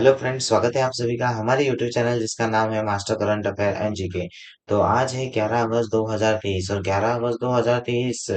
Hello friends, स्वागत है आप सभी का हमारे यूट्यूब चैनल जिसका नाम है master current affair and GK. तो आज है 11 अगस्त 2023 और 11 अगस्त 2023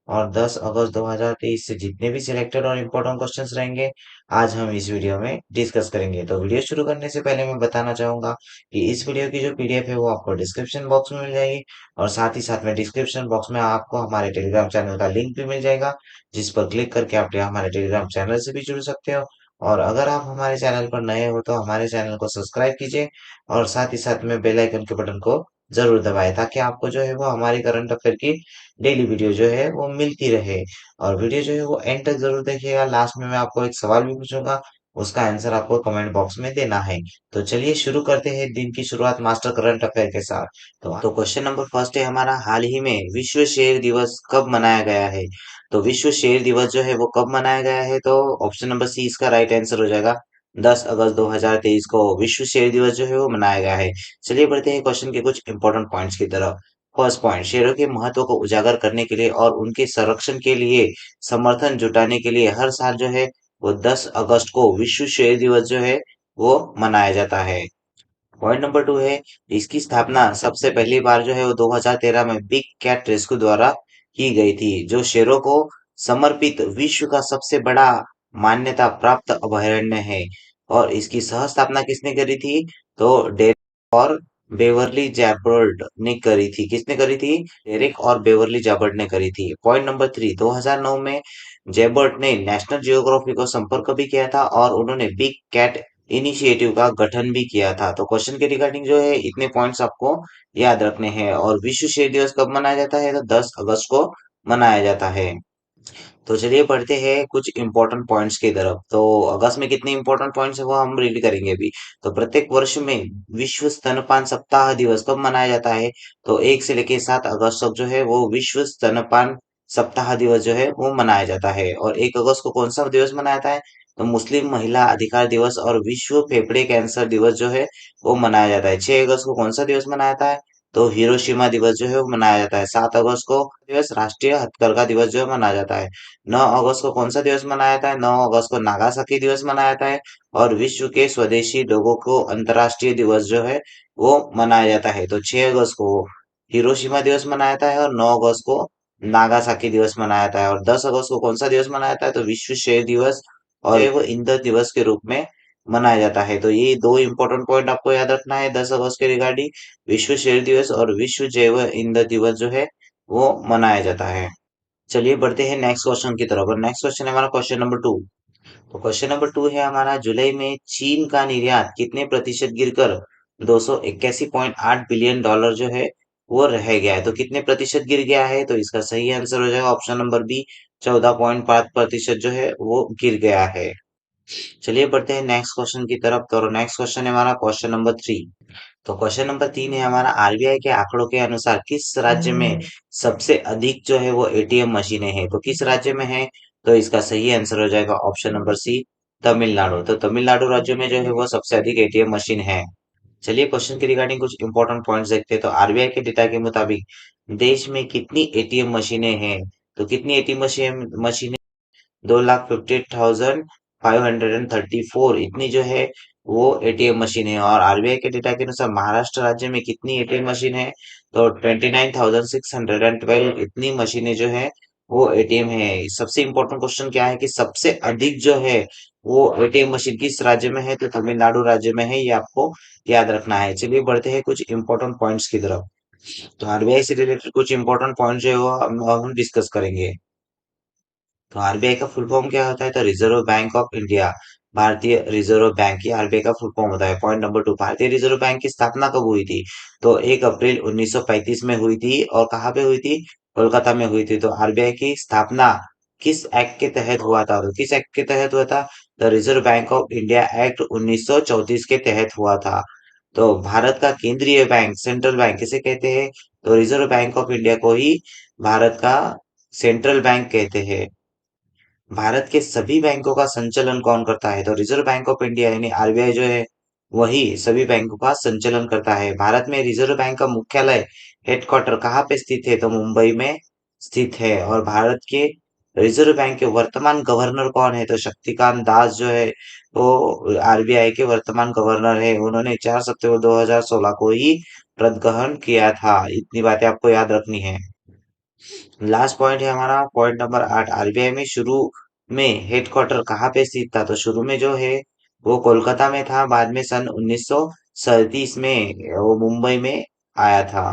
और 10 अगस्त 2023 से जितने भी सिलेक्टेड और इम्पोर्टेंट क्वेश्चंस रहेंगे आज हम इस वीडियो में डिस्कस करेंगे। तो वीडियो शुरू करने से पहले मैं बताना चाहूंगा कि इस वीडियो की जो पीडीएफ है वो आपको डिस्क्रिप्शन बॉक्स में मिल जाएगी और साथ ही साथ में डिस्क्रिप्शन बॉक्स में आपको हमारे टेलीग्राम चैनल का लिंक भी मिल जाएगा, जिस पर क्लिक करके आप हमारे टेलीग्राम चैनल से भी जुड़ सकते हो। और अगर आप हमारे चैनल पर नए हो तो हमारे चैनल को सब्सक्राइब कीजिए और साथ ही साथ में बेल आइकन के बटन को जरूर दबाएं ताकि आपको जो है वो हमारी करंट अफेयर की डेली वीडियो जो है वो मिलती रहे। और वीडियो जो है वो एंड तक जरूर देखिएगा। लास्ट में मैं आपको एक सवाल भी पूछूंगा, उसका आंसर आपको कमेंट बॉक्स में देना है। तो चलिए शुरू करते हैं दिन की शुरुआत मास्टर करंट अफेयर के साथ। तो क्वेश्चन नंबर फर्स्ट है हमारा, हाल ही में विश्व शेर दिवस कब मनाया गया है? तो विश्व शेर दिवस जो है वो कब मनाया गया है? तो ऑप्शन नंबर सी इसका राइट आंसर हो जाएगा। 10 अगस्त 2023 को विश्व शेर दिवस जो है वो मनाया गया है। चलिए बढ़ते हैं क्वेश्चन के कुछ इंपॉर्टेंट पॉइंट्स की तरफ। फर्स्ट पॉइंट, शेरों के महत्व को उजागर करने के लिए और उनके संरक्षण के लिए समर्थन जुटाने के लिए हर साल जो है वो 10 अगस्त को विश्व शेर दिवस जो है वो मनाया जाता है। पॉइंट नंबर टू है, इसकी स्थापना सबसे पहली बार जो है वो 2013 में बिग कैट रेस्क्यू द्वारा की गई थी, जो शेरों को समर्पित विश्व का सबसे बड़ा मान्यता प्राप्त अभयारण्य है। और इसकी सह स्थापना किसने करी थी? तो डेरेक और बेवर्ली जैबर्ट ने करी थी। किसने करी थी? डेरेक और बेवर्ली जैबर्ट ने करी थी। पॉइंट नंबर थ्री, 2009 में जैबर्ट ने नेशनल जियोग्राफी को संपर्क भी किया था और उन्होंने बिग कैट इनिशिएटिव का गठन भी किया था। तो क्वेश्चन के रिगार्डिंग जो है इतने पॉइंट्स आपको याद रखने हैं। और विश्व शेर दिवस कब मनाया जाता है? तो 10 अगस्त को मनाया जाता है। तो चलिए पढ़ते हैं कुछ इंपॉर्टेंट पॉइंट्स की तरफ। तो अगस्त में कितने इंपॉर्टेंट पॉइंट्स है वो हम रीड करेंगे अभी। तो प्रत्येक वर्ष में विश्व स्तनपान सप्ताह दिवस कब मनाया जाता है? तो 1 से लेके 7 अगस्त तक जो है वो विश्व स्तनपान सप्ताह दिवस जो है वो मनाया जाता है। और 1 अगस्त को कौन सा दिवस मनाया जाता है? तो मुस्लिम महिला अधिकार दिवस और विश्व फेफड़े कैंसर दिवस जो है वो मनाया जाता है। 6 अगस्त को कौन सा दिवस मनाया जाता है? तो हिरोशिमा दिवस जो है वो मनाया जाता है। 7 अगस्त को दिवस राष्ट्रीय हथकरघा दिवस जो है मनाया जाता है। 9 अगस्त को कौन सा दिवस मनाया जाता है? 9 अगस्त को नागासाकी दिवस मनाया जाता है। और विश्व के स्वदेशी लोगों को अंतर्राष्ट्रीय दिवस जो है वो मनाया जाता है। तो 6 अगस्त को हिरोशिमा दिवस मनाया जाता है और 9 अगस्त को नागासाकी दिवस मनाया जाता है। और 10 अगस्त को कौन सा दिवस मनाया जाता है? तो विश्व क्षेत्र दिवस और वो इंधन दिवस के रूप में मनाया जाता है। तो ये दो इंपॉर्टेंट पॉइंट आपको याद रखना है 10 अगस्त के रिगार्डिंग। विश्व क्षेत्र दिवस और विश्व जैव ईंधन दिवस जो है वो मनाया जाता है। चलिए बढ़ते हैं नेक्स्ट क्वेश्चन की तरफ। और नेक्स्ट क्वेश्चन है हमारा क्वेश्चन नंबर टू। तो क्वेश्चन नंबर टू है हमारा, जुलाई में चीन का निर्यात कितने प्रतिशत गिरकर 281.8 बिलियन डॉलर जो है वो रह गया है? तो कितने प्रतिशत गिर गया है? तो इसका सही आंसर हो जाएगा ऑप्शन नंबर बी, 14.5% जो है वो गिर गया है। चलिए बढ़ते हैं नेक्स्ट क्वेश्चन की तरफ। तो नेक्स्ट क्वेश्चन है हमारा क्वेश्चन नंबर थ्री। तो क्वेश्चन नंबर तीन है हमारा, आरबीआई के आंकड़ों के अनुसार किस राज्य में सबसे अधिक जो है वो एटीएम मशीनें हैं? तो किस राज्य में है? तो इसका सही आंसर हो जाएगा ऑप्शन नंबर सी, तमिलनाडु। तो तमिलनाडु राज्य में जो है वो सबसे अधिक एटीएम मशीन है। चलिए क्वेश्चन के रिगार्डिंग कुछ इंपॉर्टेंट पॉइंट्स देखते हैं। तो आरबीआई के डेटा के मुताबिक देश में कितनी एटीएम मशीनें हैं? तो कितनी एटीएम मशीनें? 2,50,534 इतनी जो है वो एटीएम मशीन है। और आरबीआई के डेटा के अनुसार महाराष्ट्र राज्य में कितनी एटीएम मशीन है? तो 29,612 इतनी मशीनें जो है वो एटीएम है। सबसे इंपॉर्टेंट क्वेश्चन क्या है कि सबसे अधिक जो है वो एटीएम मशीन किस राज्य में है? तो तमिलनाडु राज्य में है, ये आपको याद रखना है। चलिए बढ़ते हैं कुछ इंपॉर्टेंट पॉइंट्स की तरफ। तो आरबीआई से रिलेटेड कुछ इंपॉर्टेंट पॉइंट जो है वो हम डिस्कस करेंगे। तो आरबीआई का फुल फॉर्म क्या होता है? तो रिजर्व बैंक ऑफ इंडिया, भारतीय रिजर्व बैंक, ये आरबीआई का फुल फॉर्म होता है। पॉइंट नंबर टू, भारतीय रिजर्व बैंक की स्थापना कब हुई थी? तो 1 अप्रैल 1935 में हुई थी। और कहाँ पे हुई थी? कोलकाता में हुई थी। तो आरबीआई की स्थापना किस एक्ट के तहत हुआ था? तो किस एक्ट के तहत हुआ था? The reserve bank of India act 1934 के तहत हुआ था। तो भारत का केंद्रीय बैंक, सेंट्रल बैंक किसे कहते हैं? तो रिजर्व बैंक ऑफ इंडिया को ही भारत का सेंट्रल बैंक कहते हैं। भारत के सभी बैंकों का संचालन कौन करता है? तो रिजर्व बैंक ऑफ इंडिया यानी आरबीआई जो है वही सभी बैंकों का संचालन करता है। भारत में रिजर्व बैंक का मुख्यालय हेडक्वार्टर कहाँ पे स्थित है? तो मुंबई में स्थित है। और भारत के रिजर्व बैंक के वर्तमान गवर्नर कौन है? तो शक्तिकांत दास जो है वो आरबीआई के वर्तमान गवर्नर है। उन्होंने 4 सितंबर 2016 को ही पद ग्रहण किया था। इतनी बातें आपको याद रखनी है। लास्ट पॉइंट है हमारा पॉइंट नंबर 8। आरबीआई में शुरू में हेडक्वार्टर कहाँ पे स्थित था? तो शुरू में जो है वो कोलकाता में था। बाद में सन 1937 में वो मुंबई में आया था।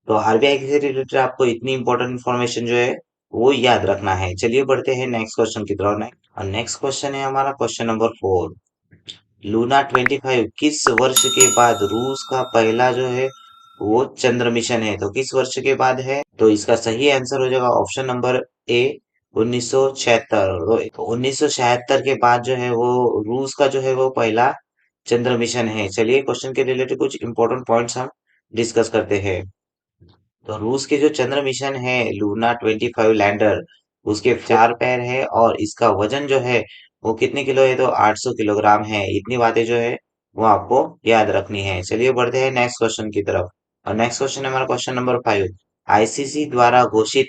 तो आरबीआई से रिलेटेड आपको इतनी इंपॉर्टेंट इन्फॉर्मेशन जो है वो याद रखना है। चलिए बढ़ते हैं नेक्स्ट क्वेश्चन की तरफ। नेक्स्ट क्वेश्चन है हमारा क्वेश्चन नंबर 4। लूना 25 किस वर्ष के बाद रूस का पहला जो है वो चंद्र मिशन है? तो किस वर्ष के बाद है? तो इसका सही आंसर हो जाएगा ऑप्शन नंबर ए 1976। तो 1976 के बाद जो है वो रूस का जो है वो पहला चंद्र मिशन है। चलिए क्वेश्चन के रिलेटेड कुछ इंपॉर्टेंट पॉइंट्स हम डिस्कस करते हैं। तो रूस के जो चंद्र मिशन है लूना 25 लैंडर, उसके 4 पैर है और इसका वजन जो है वो कितने किलो है? तो 800 किलोग्राम है। इतनी बातें जो है वो आपको याद रखनी है। चलिए बढ़ते हैं नेक्स्ट क्वेश्चन की तरफ। और नेक्स्ट क्वेश्चन है हमारा क्वेश्चन नंबर 5। आईसीसी द्वारा घोषित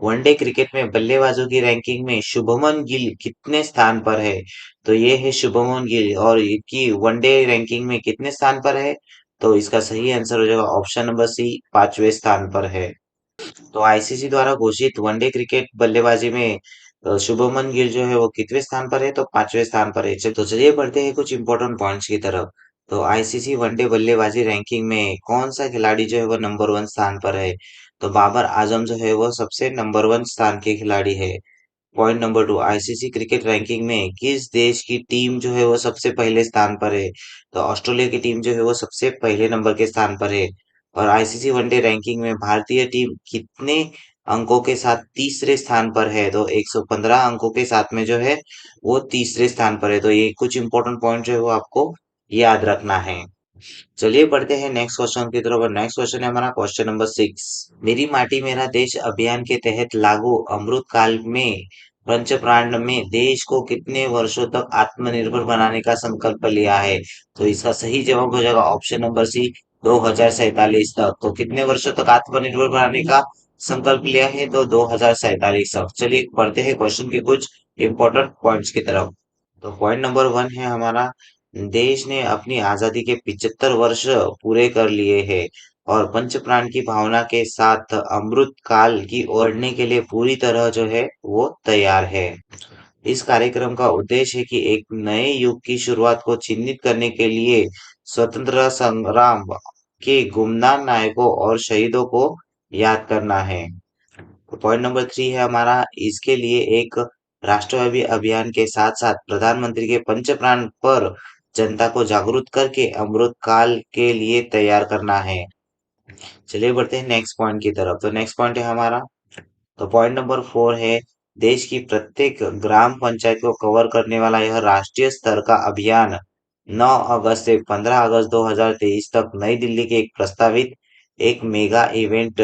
वनडे क्रिकेट में बल्लेबाजों की रैंकिंग में शुभमन गिल कितने स्थान पर है? तो ये है शुभमन गिल और इनकी वनडे रैंकिंग में कितने स्थान पर है? तो इसका सही आंसर हो जाएगा ऑप्शन नंबर सी 5वें स्थान पर है। तो आईसीसी द्वारा घोषित वनडे क्रिकेट बल्लेबाजी में शुभमन गिल जो है वो कितवें स्थान पर है? तो 5वें स्थान पर है। तो चलिए बढ़ते हैं कुछ इंपॉर्टेंट पॉइंट्स की तरफ। तो आईसीसी वनडे बल्लेबाजी रैंकिंग में कौन सा खिलाड़ी जो है वो नंबर 1 स्थान पर है? तो बाबर आजम जो है वो सबसे नंबर 1 स्थान के खिलाड़ी है। Point number 2। ICC cricket ranking में किस देश की टीम जो है वो सबसे पहले स्थान पर है? तो ऑस्ट्रेलिया की टीम जो है वो सबसे पहले नंबर के स्थान पर है। और आईसीसी वनडे रैंकिंग में भारतीय टीम कितने अंकों के साथ तीसरे स्थान पर है? तो 115 अंकों के साथ में जो है वो तीसरे स्थान पर है। तो ये कुछ इंपॉर्टेंट पॉइंट जो है वो आपको याद रखना है। चलिए पढ़ते हैं नेक्स्ट क्वेश्चन की तरफ। नेक्स्ट क्वेश्चन है हमारा क्वेश्चन नंबर 6। मेरी माटी मेरा देश अभियान के तहत लागू अमृत काल में पंचप्राण में देश को कितने वर्षों तक आत्मनिर्भर बनाने का संकल्प लिया है? तो इसका सही जवाब हो जाएगा ऑप्शन नंबर सी 2047 तक। तो कितने वर्षों तक आत्मनिर्भर बनाने का संकल्प लिया है? तो 2047 तक। चलिए पढ़ते हैं क्वेश्चन के कुछ इंपॉर्टेंट पॉइंट्स की तरफ। तो पॉइंट नंबर 1 है हमारा देश ने अपनी आजादी के 75 वर्ष पूरे कर लिए हैं और पंचप्राण की भावना के साथ अमृत काल की ओर बढ़ने के लिए पूरी तरह जो है वो तैयार है। इस कार्यक्रम का उद्देश्य है कि एक नए युग की शुरुआत को चिन्हित करने के लिए स्वतंत्रता संग्राम के गुमनाम नायकों और शहीदों को याद करना है। पॉइंट नंबर 3 है हमारा इसके लिए एक राष्ट्रव्यापी अभियान के साथ साथ प्रधानमंत्री के पंचप्राण पर जनता को जागरूक करके अमृत काल के लिए तैयार करना है। चलिए बढ़ते हैं नेक्स्ट पॉइंट की तरफ। तो नेक्स्ट पॉइंट है हमारा तो पॉइंट नंबर 4 है देश की प्रत्येक ग्राम पंचायत को कवर करने वाला यह राष्ट्रीय स्तर का अभियान 9 अगस्त से 15 अगस्त 2023 तक नई दिल्ली के एक प्रस्तावित एक मेगा इवेंट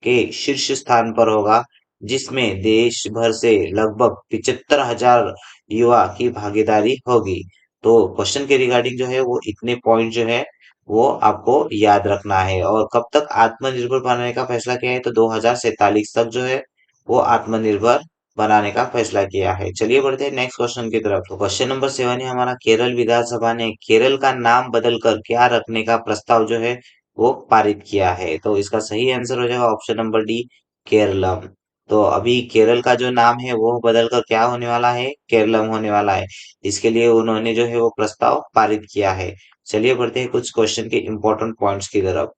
के शीर्ष स्थान पर होगा जिसमें देश भर से लगभग 75,000 युवा की भागीदारी होगी। तो क्वेश्चन के रिगार्डिंग जो है वो इतने पॉइंट जो है वो आपको याद रखना है। और कब तक आत्मनिर्भर बनाने का फैसला किया है? तो 2047 तक जो है वो आत्मनिर्भर बनाने का फैसला किया है। चलिए बढ़ते हैं नेक्स्ट क्वेश्चन की तरफ। तो क्वेश्चन नंबर 7 है हमारा केरल विधानसभा ने केरल का नाम बदलकर क्या रखने का प्रस्ताव जो है वो पारित किया है? तो इसका सही आंसर हो जाएगा ऑप्शन नंबर डी केरलम। तो अभी केरल का जो नाम है वो बदलकर क्या होने वाला है? केरलम होने वाला है। इसके लिए उन्होंने जो है वो प्रस्ताव पारित किया है। चलिए बढ़ते हैं कुछ क्वेश्चन के इंपॉर्टेंट पॉइंट्स की तरफ।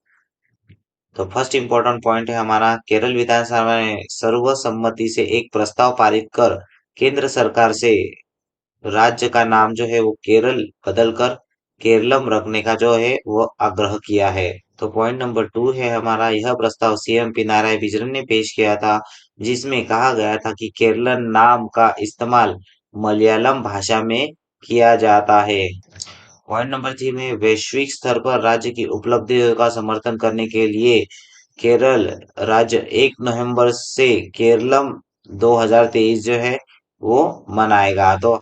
तो फर्स्ट इंपॉर्टेंट पॉइंट है हमारा केरल विधानसभा ने सर्वसम्मति से एक प्रस्ताव पारित कर केंद्र सरकार से राज्य का नाम जो है वो केरल बदलकर केरलम रखने का जो है वो आग्रह किया है। तो पॉइंट नंबर 2 है हमारा यह प्रस्ताव सीएम पिनाराई विजयन ने पेश किया था जिसमें कहा गया था कि केरलन नाम का इस्तेमाल मलयालम भाषा में किया जाता है। पॉइंट नंबर 3 में वैश्विक स्तर पर राज्य की उपलब्धियों का समर्थन करने के लिए केरल राज्य 1 नवंबर से केरलम 2023 जो है वो मनाएगा। तो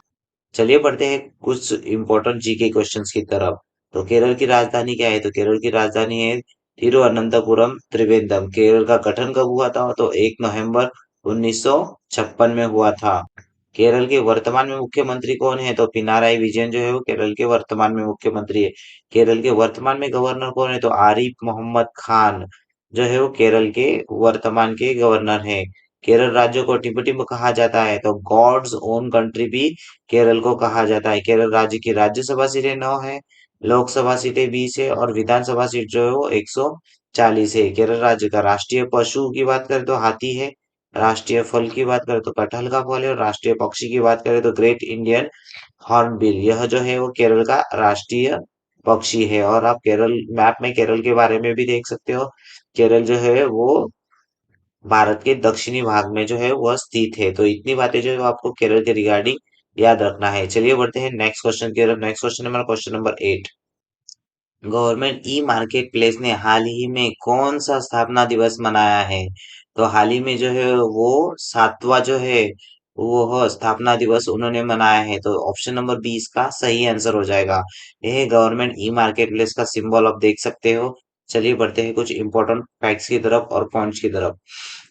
चलिए बढ़ते हैं कुछ इंपॉर्टेंट जीके क्वेश्चंस की तरफ। तो केरल की राजधानी क्या है? तो केरल की राजधानी है तिरुवनंतपुरम त्रिवेंद्रम। केरल का गठन कब हुआ था? तो 1 नवंबर 1956 में हुआ था। केरल के वर्तमान में मुख्यमंत्री कौन है? तो पिनाराई विजयन जो है वो केरल के वर्तमान में मुख्यमंत्री है। केरल के वर्तमान में गवर्नर कौन है? तो आरिफ मोहम्मद खान जो है वो केरल के वर्तमान के गवर्नर है। केरल राज्य को टिम्ब कहा जाता है, तो गॉड्स ओन कंट्री भी केरल को कहा जाता है। केरल राज्य की राज्यसभा सीटें 9 है, लोकसभा सीटें 20 है और विधानसभा सीट जो है वो 140 है। केरल राज्य का राष्ट्रीय पशु की बात करें तो हाथी है, राष्ट्रीय फल की बात करें तो कटहल का फल है और राष्ट्रीय पक्षी की बात करें तो ग्रेट इंडियन हॉर्नबिल, यह जो है वो केरल का राष्ट्रीय पक्षी है। और आप केरल मैप में केरल के बारे में भी देख सकते हो। केरल जो है वो भारत के दक्षिणी भाग में जो है वह स्थित है। तो इतनी बातें जो है वो आपको केरल के रिगार्डिंग याद रखना है। चलिए बढ़ते हैं नेक्स्ट क्वेश्चन की तरफ। नेक्स्ट क्वेश्चन है हमारा question number 8। Government e market place ने हाल ही में कौन सा स्थापना दिवस मनाया है? तो हाल ही में जो है वो 7वां जो है वो स्थापना दिवस उन्होंने मनाया है। तो ऑप्शन नंबर 20 का सही आंसर हो जाएगा। यह है गवर्नमेंट ई मार्केट प्लेस का सिंबल, आप देख सकते हो। चलिए बढ़ते हैं कुछ इंपॉर्टेंट फैक्ट्स की तरफ और पॉइंट्स की तरफ।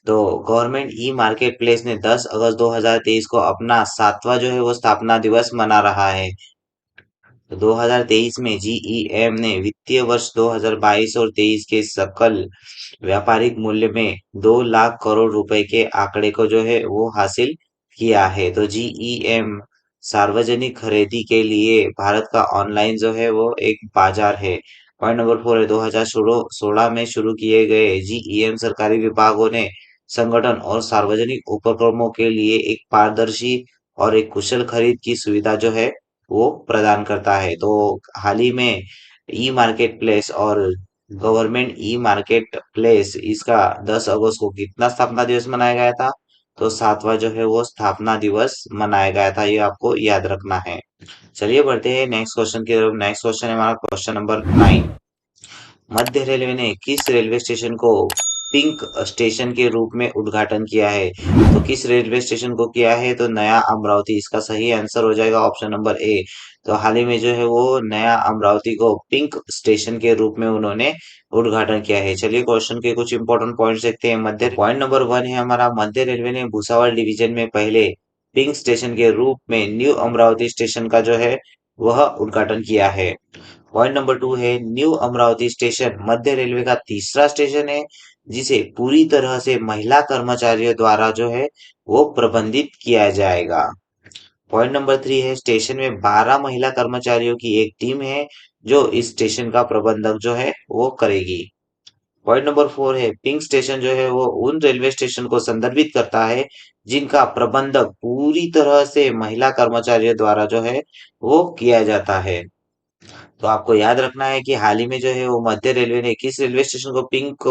तो गवर्नमेंट ई मार्केट प्लेस ने 10 अगस्त 2023 को अपना 7वां जो है वो स्थापना दिवस मना रहा है। 2023 में जीईएम ने वित्तीय वर्ष 2022 और 23 के सकल व्यापारिक मूल्य में 2 लाख करोड़ रुपए के आंकड़े को जो है वो हासिल किया है। तो जीईएम सार्वजनिक खरीदी के लिए भारत का ऑनलाइन जो है वो एक बाजार है। पॉइंट नंबर 4 है 2016 में शुरू किए गए जीईएम सरकारी विभागों ने संगठन और सार्वजनिक उपक्रमों के लिए एक पारदर्शी और एक कुशल खरीद की सुविधा जो है वो प्रदान करता है। तो हाल ही में ई मार्केट प्लेस और गवर्नमेंट ई मार्केट प्लेस इसका 10 अगस्त को कितना स्थापना दिवस मनाया गया था? तो 7वां जो है वो स्थापना दिवस मनाया गया था, ये आपको याद रखना है। चलिए बढ़ते हैं नेक्स्ट क्वेश्चन की तरफ। नेक्स्ट क्वेश्चन है हमारा क्वेश्चन नंबर 9। मध्य रेलवे ने किस रेलवे स्टेशन को पिंक स्टेशन के रूप में उद्घाटन किया है? तो किस रेलवे स्टेशन को किया है? तो नया अमरावती इसका सही आंसर हो जाएगा, ऑप्शन नंबर ए। तो हाल ही में जो है वो नया अमरावती को पिंक स्टेशन के रूप में उन्होंने उद्घाटन किया है। चलिए क्वेश्चन के कुछ इंपॉर्टेंट पॉइंट्स देखते हैं। मध्य पॉइंट नंबर 1 है हमारा, मध्य रेलवे ने भुसावल डिवीजन में पहले पिंक स्टेशन के रूप में न्यू अमरावती स्टेशन का जो है वह उद्घाटन किया है। पॉइंट नंबर 2 है न्यू अमरावती स्टेशन मध्य रेलवे का तीसरा स्टेशन है जिसे पूरी तरह से महिला कर्मचारियों द्वारा जो है वो प्रबंधित किया जाएगा। पॉइंट नंबर 3 है स्टेशन में 12 महिला कर्मचारियों की एक टीम है जो इस स्टेशन का प्रबंधक जो है वो करेगी। पॉइंट नंबर 4 है पिंक स्टेशन जो है वो उन रेलवे स्टेशन को संदर्भित करता है जिनका प्रबंधक पूरी तरह से महिला कर्मचारियों द्वारा जो है वो किया जाता है। तो आपको याद रखना है कि हाल ही में जो है वो मध्य रेलवे ने किस रेलवे स्टेशन को पिंक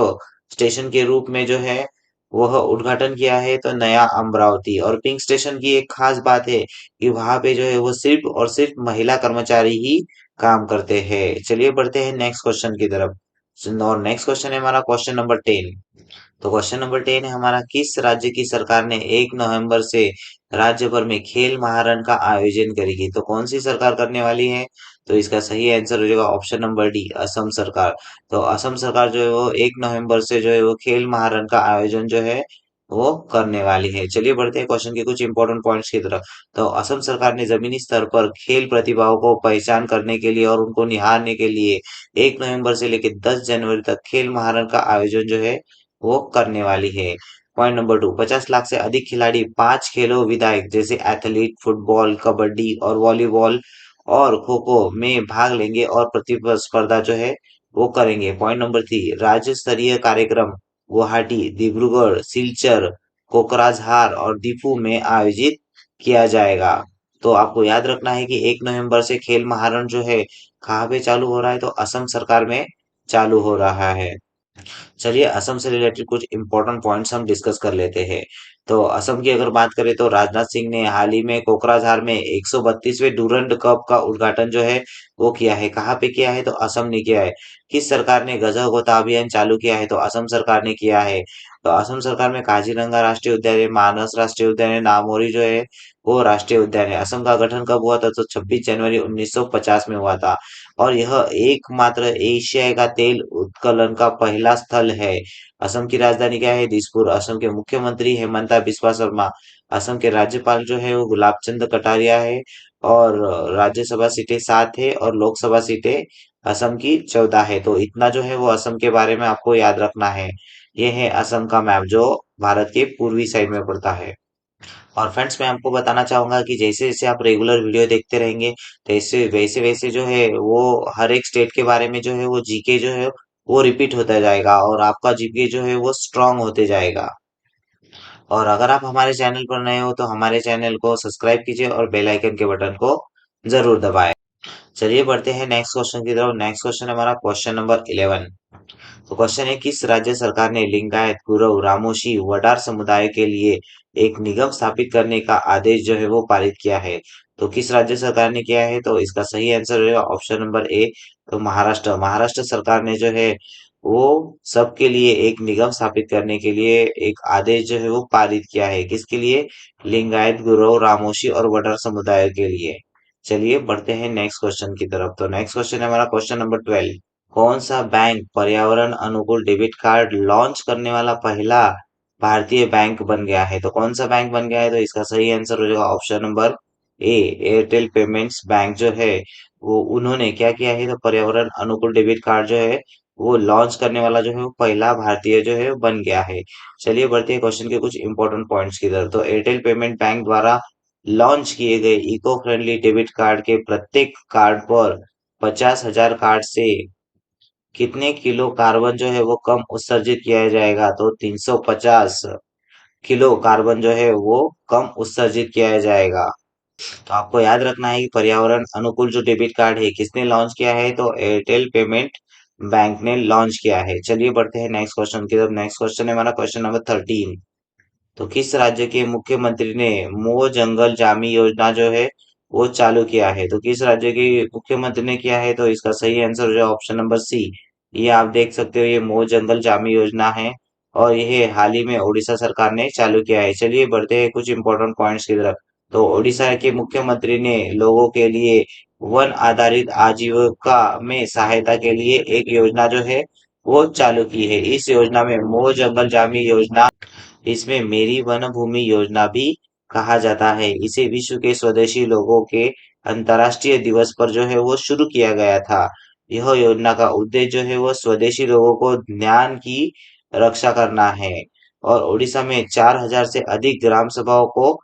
स्टेशन के रूप में जो है वह उद्घाटन किया है? तो नया अमरावती। और पिंक स्टेशन की एक खास बात है कि वहां पे जो है वो सिर्फ और सिर्फ महिला कर्मचारी ही काम करते हैं। चलिए बढ़ते हैं नेक्स्ट क्वेश्चन की तरफ। और नेक्स्ट क्वेश्चन है हमारा क्वेश्चन नंबर 10। तो क्वेश्चन नंबर 10 है हमारा, किस राज्य की सरकार ने 1 नवंबर से राज्य भर में खेल महारण का आयोजन करेगी? तो कौन सी सरकार करने वाली है? तो इसका सही आंसर हो जाएगा ऑप्शन नंबर डी, असम सरकार। तो असम सरकार जो है वो 1 नवंबर से जो है वो खेल महारण का आयोजन जो है वो करने वाली है। चलिए बढ़ते हैं क्वेश्चन के कुछ इंपॉर्टेंट पॉइंट्स की तरफ। तो असम सरकार ने जमीनी स्तर पर खेल प्रतिभाओं को पहचान करने के लिए और उनको निहारने के लिए 1 नवंबर से लेकर 10 जनवरी तक खेल महारण का आयोजन जो है वो करने वाली है। पॉइंट नंबर 2, 50 लाख से अधिक खिलाड़ी 5 खेलों विधायक जैसे एथलीट, फुटबॉल, कबड्डी और वॉलीबॉल और खो खो में भाग लेंगे और प्रतिस्पर्धा जो है वो करेंगे। पॉइंट नंबर 3, राज्य स्तरीय कार्यक्रम गुवाहाटी, डिब्रूगढ़, सिलचर, कोकराझार और दीफू में आयोजित किया जाएगा। तो आपको याद रखना है कि 1 नवंबर से खेल महारण जो है कहाँ पे चालू हो रहा है? तो असम सरकार में चालू हो रहा है। चलिए असम से रिलेटेड कुछ इंपॉर्टेंट पॉइंट्स हम डिस्कस कर लेते हैं। तो असम की अगर बात करें तो राजनाथ सिंह ने हाल ही में कोकराझार में 132वें डूरंड कप का उद्घाटन जो है वो किया है। कहाँ पे किया है? तो असम ने किया है। किस सरकार ने गजब गोता अभियान चालू किया है? तो असम सरकार ने किया है। तो असम सरकार में काजीरंगा राष्ट्रीय उद्यान है, मानस राष्ट्रीय उद्यान है, नामोरी जो है वो राष्ट्रीय उद्यान है। असम का गठन कब हुआ था? तो 26 जनवरी 1950 में हुआ था। और यह एकमात्र एशिया का तेल उत्खनन का पहला स्थल है। असम की राजधानी क्या है? दिसपुर। असम के मुख्यमंत्री हेमंता बिस्वा शर्मा। असम के राज्यपाल जो है वो गुलाब चंद कटारिया है। और राज्यसभा सीटें 7 है और लोकसभा सीटें असम की 14 है। तो इतना जो है वो असम के बारे में आपको याद रखना है। ये है असम का मैप जो भारत के पूर्वी साइड में पड़ता है। और फ्रेंड्स मैं आपको बताना चाहूंगा कि जैसे जैसे आप रेगुलर वीडियो देखते रहेंगे, तैसे वैसे वैसे जो है वो हर एक स्टेट के बारे में जो है वो जीके जो है वो रिपीट होता जाएगा और आपका जीके जो है वो स्ट्रांग होते जाएगा। और अगर आप हमारे चैनल पर नए हो तो हमारे चैनल को सब्सक्राइब कीजिए और बेल आइकन के बटन को जरूर दबाएं। चलिए बढ़ते हैं नेक्स्ट क्वेश्चन की तरफ। नेक्स्ट क्वेश्चन है हमारा क्वेश्चन नंबर 11। तो क्वेश्चन है, किस राज्य सरकार ने लिंगायत, कुरव, रामोशी, वडार समुदाय के लिए एक निगम स्थापित करने का आदेश जो है वो पारित किया है? तो किस राज्य सरकार ने किया है? तो इसका सही आंसर है ऑप्शन नंबर ए। तो महाराष्ट्र। महाराष्ट्र सरकार ने जो है वो सबके लिए एक निगम स्थापित करने के लिए एक आदेश जो है वो पारित किया है। किसके लिए? लिंगायत, गुरव, रामोशी और वडार समुदाय के लिए। चलिए बढ़ते हैं नेक्स्ट क्वेश्चन की तरफ। तो नेक्स्ट क्वेश्चन है हमारा क्वेश्चन नंबर 12। कौन सा बैंक पर्यावरण अनुकूल डेबिट कार्ड लॉन्च करने वाला पहला भारतीय बैंक बन गया है? तो कौन सा बैंक बन गया है? तो इसका सही आंसर हो जाएगा option number A. Airtel payments bank जो है वो उन्होंने क्या किया है? तो पर्यावरण अनुकूल डेबिट कार्ड जो है वो लॉन्च करने वाला जो है वो पहला भारतीय जो है वो बन गया है। चलिए बढ़ते हैं क्वेश्चन के कुछ इंपॉर्टेंट पॉइंट्स की तरफ। तो एयरटेल पेमेंट बैंक द्वारा लॉन्च किए गए इको फ्रेंडली डेबिट कार्ड के प्रत्येक कार्ड पर 50,000 कार्ड से कितने किलो कार्बन जो है वो कम उत्सर्जित किया जाएगा? तो 350 किलो कार्बन जो है वो कम उत्सर्जित किया जाएगा। तो आपको याद रखना है कि पर्यावरण अनुकूल जो डेबिट कार्ड है किसने लॉन्च किया है? तो एयरटेल पेमेंट बैंक ने लॉन्च किया है। चलिए बढ़ते हैं नेक्स्ट क्वेश्चन की तरफ। नेक्स्ट क्वेश्चन है हमारा क्वेश्चन नंबर 13। तो किस राज्य के मुख्यमंत्री ने मोह जंगल जामी योजना जो है वो चालू किया है? तो किस राज्य के मुख्यमंत्री ने किया है? तो इसका सही आंसर हो जाए ऑप्शन नंबर सी। ये आप देख सकते हो ये मोह जंगल जामी योजना है और यह हाल ही में उड़ीसा सरकार ने चालू किया है। चलिए बढ़ते हैं कुछ इंपॉर्टेंट पॉइंट्स की तरफ। तो उड़ीसा के मुख्यमंत्री ने लोगों के लिए वन आधारित आजीविका में सहायता के लिए एक योजना जो है वो चालू की है। इस योजना में मोह जंगल जामी योजना, इसमें मेरी वन भूमि योजना भी कहा जाता है। इसे विश्व के स्वदेशी लोगों के अंतर्राष्ट्रीय दिवस पर जो है वो शुरू किया गया था। यह योजना का उद्देश्य जो है वो स्वदेशी लोगों को ज्ञान की रक्षा करना है। और उड़ीसा में 4,000 से अधिक ग्राम सभाओं को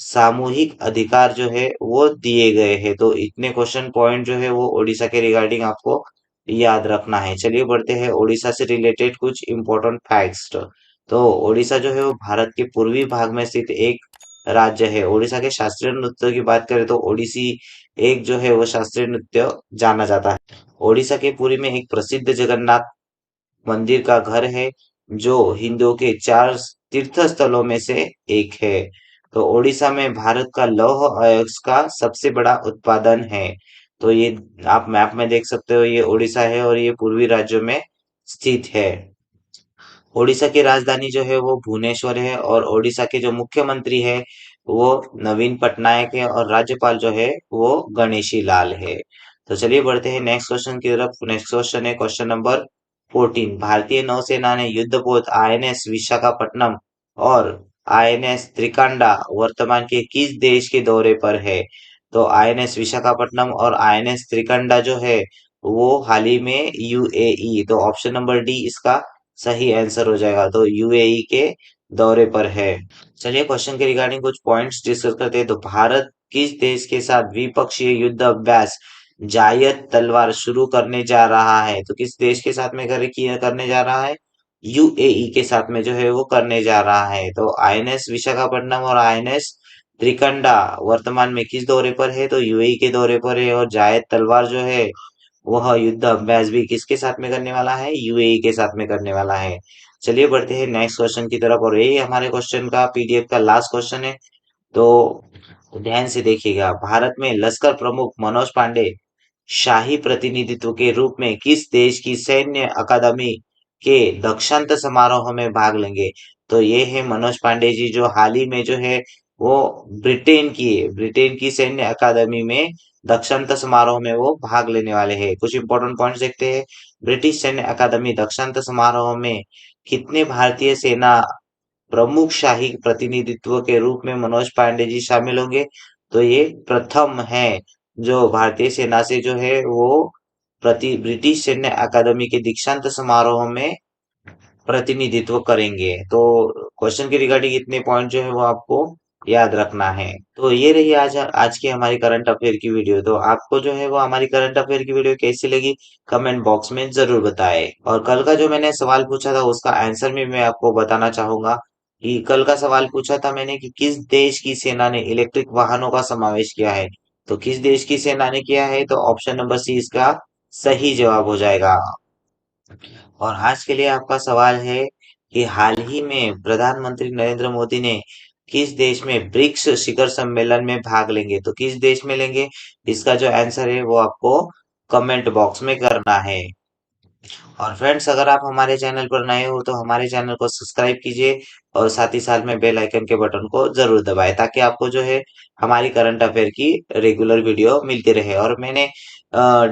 सामूहिक अधिकार जो है वो दिए गए हैं। तो इतने क्वेश्चन पॉइंट जो है वो उड़ीसा के रिगार्डिंग आपको याद रखना है। चलिए बढ़ते हैं उड़ीसा से रिलेटेड कुछ इंपॉर्टेंट फैक्ट्स। तो उड़ीसा जो है वो भारत के पूर्वी भाग में स्थित एक राज्य है। उड़ीसा के शास्त्रीय नृत्य की बात करें तो ओडिसी एक जो है वो शास्त्रीय नृत्य जाना जाता है। उड़ीसा के पुरी में एक प्रसिद्ध जगन्नाथ मंदिर का घर है जो हिंदुओं के 4 तीर्थ स्थलों में से एक है। तो उड़ीसा में भारत का लौह अयस्क का सबसे बड़ा उत्पादन है। तो ये आप मैप में देख सकते हो ये उड़ीसा है और ये पूर्वी राज्यों में स्थित है। ओडिशा की राजधानी जो है वो भुवनेश्वर है और ओडिशा के जो मुख्यमंत्री है वो नवीन पटनायक है और राज्यपाल जो है वो गणेशी लाल है। तो चलिए बढ़ते हैं नेक्स्ट क्वेश्चन की तरफ। नेक्स्ट क्वेश्चन है क्वेश्चन नंबर 14। भारतीय नौसेना ने युद्धपोत आईएनएस विशाखापट्टनम और आईएनएस त्रिकांडा वर्तमान के किस देश के दौरे पर है? तो आईएनएस विशाखापट्टनम और आईएनएस त्रिकांडा जो है वो हाल ही में यूएई, तो ऑप्शन नंबर डी इसका सही आंसर हो जाएगा। तो यूएई के दौरे पर है। चलिए क्वेश्चन के रिगार्डिंग कुछ पॉइंट्स डिस्कस करते हैं। तो भारत किस देश के साथ द्विपक्षीय युद्ध अभ्यास जायद तलवार शुरू करने जा रहा है? तो किस देश के साथ में करने जा रहा है? यूएई के साथ में जो है वो करने जा रहा है। तो आईएनएस विशाखापट्टनम और आईएनएस त्रिकंडा वर्तमान में किस दौरे पर है? तो यूएई के दौरे पर है। और जायद तलवार जो है वह युद्ध अभ्यास भी किसके साथ में करने वाला है? यूएई के साथ में करने वाला है। चलिए बढ़ते हैं नेक्स्ट क्वेश्चन की तरफ और यही हमारे क्वेश्चन का पीडीएफ का लास्ट क्वेश्चन है। तो ध्यान से देखिएगा। भारत में लश्कर प्रमुख मनोज पांडे शाही प्रतिनिधित्व के रूप में किस देश की सैन्य अकादमी के दक्षांत समारोह में भाग लेंगे। तो ये है मनोज पांडे जी, जो हाल ही में जो है वो ब्रिटेन की सैन्य अकादमी में दक्षांत समारोह में वो भाग लेने वाले हैं। कुछ इंपॉर्टेंट पॉइंट्स देखते हैं। ब्रिटिश सैन्य अकादमी दक्षांत समारोह में कितने भारतीय सेना प्रमुख शाही प्रतिनिधित्व के रूप में मनोज पांडे जी शामिल होंगे? तो ये प्रथम है जो भारतीय सेना से जो है वो प्रति ब्रिटिश सैन्य अकादमी के दीक्षांत समारोह में प्रतिनिधित्व करेंगे। तो क्वेश्चन के रिगार्डिंग इतने पॉइंट जो है वो आपको याद रखना है। तो ये रही आज आज की हमारी करंट अफेयर की वीडियो। तो आपको जो है वो हमारी करंट अफेयर की वीडियो कैसी लगी, कमेंट बॉक्स में जरूर बताएं। और कल का जो मैंने सवाल पूछा था उसका आंसर भी मैं आपको बताना चाहूंगा कि कल का सवाल पूछा था मैंने कि किस देश की सेना ने इलेक्ट्रिक वाहनों का समावेश किया है। तो किस देश की सेना ने किया है, तो ऑप्शन नंबर सी इसका सही जवाब हो जाएगा। और आज के लिए आपका सवाल है कि हाल ही में प्रधानमंत्री नरेंद्र मोदी ने किस देश में ब्रिक्स शिखर सम्मेलन में भाग लेंगे? तो किस देश में लेंगे, इसका जो आंसर है वो आपको कमेंट बॉक्स में करना है। और फ्रेंड्स, अगर आप हमारे चैनल पर नए हो तो हमारे चैनल को सब्सक्राइब कीजिए और साथ ही साथ में बेल आइकन के बटन को जरूर दबाएं, ताकि आपको जो है हमारी करंट अफेयर की रेगुलर वीडियो मिलती रहे। और मैंने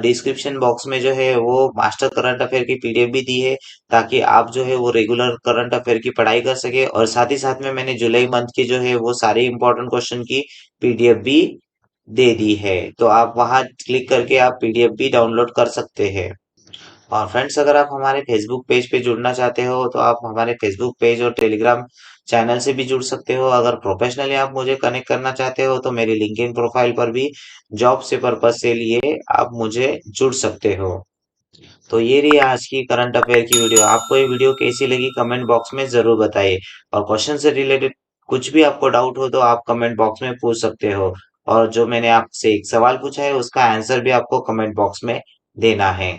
डिस्क्रिप्शन बॉक्स में जो है वो मास्टर करंट अफेयर की पीडीएफ भी दी है, ताकि आप जो है वो रेगुलर करंट अफेयर की पढ़ाई कर सके। और साथ ही साथ में मैंने जुलाई मंथ की जो है वो सारी इंपॉर्टेंट क्वेश्चन की पीडीएफ भी दे दी है। तो आप वहां क्लिक करके आप पीडीएफ भी डाउनलोड कर सकते हैं। और फ्रेंड्स, अगर आप हमारे फेसबुक पेज पे जुड़ना चाहते हो तो आप हमारे फेसबुक पेज और टेलीग्राम चैनल से भी जुड़ सकते हो। अगर प्रोफेशनली आप मुझे कनेक्ट करना चाहते हो तो मेरी लिंक्डइन प्रोफाइल पर भी जॉब से पर्पज से लिए आप मुझे जुड़ सकते हो। तो ये रही आज की करंट अफेयर की वीडियो। आपको ये वीडियो कैसी लगी, कमेंट बॉक्स में जरूर बताइए। और क्वेश्चन से रिलेटेड कुछ भी आपको डाउट हो तो आप कमेंट बॉक्स में पूछ सकते हो। और जो मैंने आपसे एक सवाल पूछा है उसका आंसर भी आपको कमेंट बॉक्स में देना है।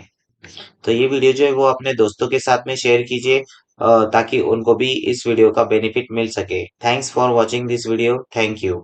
तो ये वीडियो जो है वो अपने दोस्तों के साथ में शेयर कीजिए, ताकि उनको भी इस वीडियो का बेनिफिट मिल सके। Thanks for watching this video. Thank you.